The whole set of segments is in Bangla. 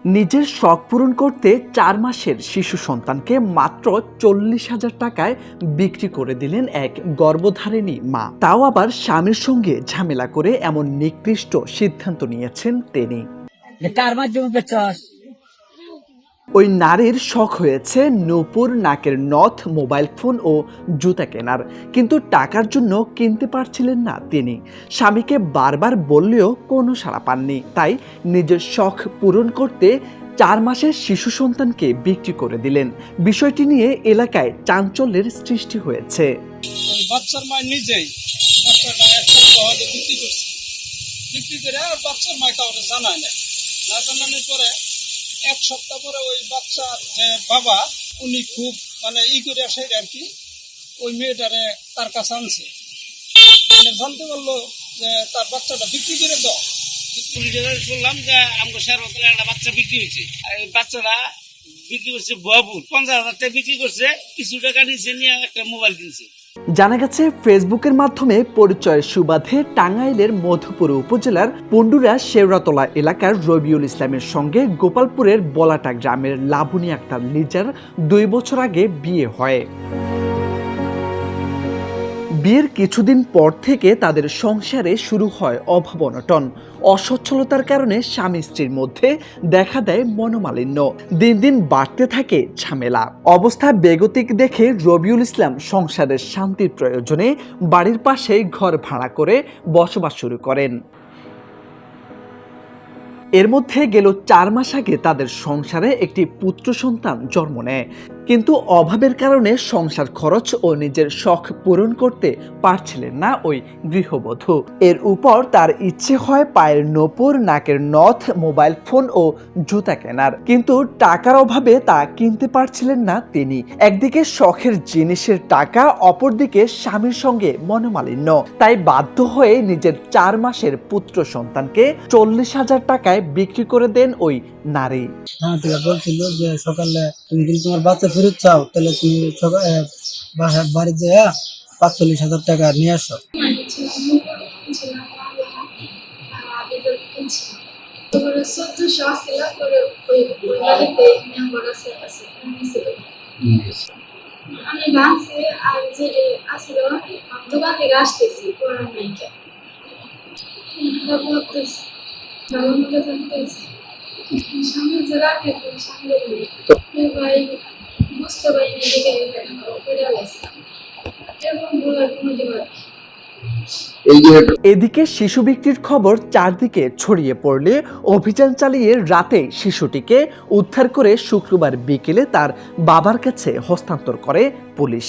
নিজের শখ পূরণ করতে ৪ মাসের শিশু সন্তানকে মাত্র ৪০,০০০ টাকায় বিক্রি করে দিলেন এক গর্ভধারিণী মা। তাও আবার স্বামীর সঙ্গে ঝামেলা করে এমন নিকৃষ্ট সিদ্ধান্ত নিয়েছেন তিনি। ওই নারীর শখ হয়েছে নূপুর নাকের নথ, মোবাইল ফোন ও জুতা কেনার, কিন্তু টাকার জন্য কিনতে পারছিলেন না তিনি। স্বামীকে বারবার বললেও কোনো সাড়া পাননি, তাই নিজের শখ পূরণ করতে ৪ মাসের শিশু সন্তানকে বিক্রি করে দিলেন। বিষয়টি নিয়ে এলাকায় চাঞ্চল্যের সৃষ্টি হয়েছে। বাচ্চার মা নিজেই বাচ্চাটা এক সপ্তাহ আগে বিক্রি করে আর বাচ্চার মা কাউকে জানায় না জানানোর পরে এক সপ্তাহ পরে ওই বাচ্চার যে বাবা উনি খুব করে আসে আর কি ওই মেয়েটারে তার কাছে আনছে, জানতে পারলো যে তার বাচ্চাটা বিক্রি করে দাও। শুনলাম যে আমাকে শেয়ার একটা বাচ্চা বিক্রি হয়েছে, এই বাচ্চাটা বিক্রি করছে বাবুর 50,000 টাকা বিক্রি করছে, কিছু টাকা নিচে নিয়ে একটা মোবাইল কিনছে। জানা গেছে, ফেসবুকের মাধ্যমে পরিচয়ের সুবাদে টাঙ্গাইলের মধুপুর উপজেলার পুন্ডুরা শেওড়াতলা এলাকার রবিউল ইসলামের সঙ্গে গোপালপুরের বলাটা গ্রামের লাবণী আক্তার লিজার 2 বছর আগে বিয়ে হয়। বিয়ের কিছুদিন পর থেকে তাদের সংসারে শুরু হয় অভাব অনটন। অসচ্ছলতার কারণে স্বামী স্ত্রীর মধ্যে দেখা দেয় মনোমালিন্য, দিন দিন বাড়তে থাকে ঝামেলা। অবস্থা বেগতিক দেখে রবিউল ইসলাম সংসারের শান্তির প্রয়োজনে বাড়ির পাশে ঘর ভাড়া করে বসবাস শুরু করেন। এর মধ্যে গেল 4 মাস আগে তাদের সংসারে একটি পুত্র সন্তান জন্ম নেয়, কিন্তু অভাবের কারণে সংসার খরচ ও নিজের শখ পূরণ করতে পারছিলেন না ওই গৃহবধূ। এর উপর তার ইচ্ছে হয় পায়ের নূপুর, নাকের নথ, মোবাইল ফোন ও জুতা কেনার, কিন্তু টাকার অভাবে তা কিনতে পারছিলেন না তিনি। একদিকে শখের জিনিসের টাকা, অপরদিকে স্বামীর সঙ্গে মনোমালিন্য, তাই বাধ্য হয়ে নিজের 4 মাসের পুত্র সন্তানকে 40,000 টাকায় বিক্রি করে দেন ওই নারী। বলছিল যে সকালে তুমি যদি তোমার বাচ্চা ফেরত চাও তাহলে তুমি বাড়ি যেয়ে 45,000 টাকা নিয়ে আসো। আমি ভাবছি আর যে আসলে দোকান থেকে আসতেছি পড়ার নাইকা সামনে যে রাখে সামনে ভাই বুঝতে পারিনি এরকম বলার কোনো জবাব। এদিকে শিশু বিক্রির খবর চারদিকে ছড়িয়ে পড়লে অভিযান চালিয়ে রাতে শিশুটিকে উদ্ধার করে শুক্রবার বিকেলে তার বাবার কাছে হস্তান্তর করে পুলিশ।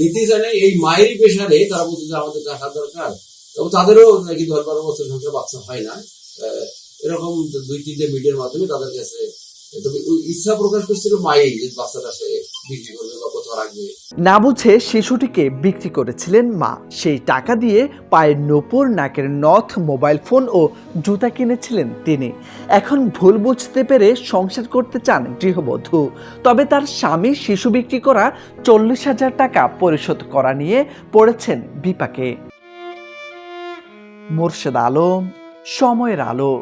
নিতে জানে এই মায়েরই পেশারে তারা বলছে যে আমাদের টাকা দরকার, এবং তাদেরও নাকি 10-12 বছর সংসার বাচ্চা হয় না, এরকম 2-3টে মিডিয়ার মাধ্যমে তাদের কাছে ইচ্ছা প্রকাশ করছিল মায়ের যে বাচ্চাটা সে বিক্রি করবে বা কোথাও রাখবে। না বুঝে শিশুটিকে বিক্রি করেছিলেন মা। সেই টাকা দিয়ে পায়ের নূপুর, নাকের নথ, মোবাইল ফোন ও জুতা কিনেছিলেন তিনি। এখন ভুল বুঝতে পেরে সংসার করতে চান গৃহবধূ, তবে তার স্বামী শিশু বিক্রি করা 40,000 টাকা পরিশোধ করা নিয়ে পড়েছেন বিপাকে। মোর্শেদ আলম, সময়ের আলো।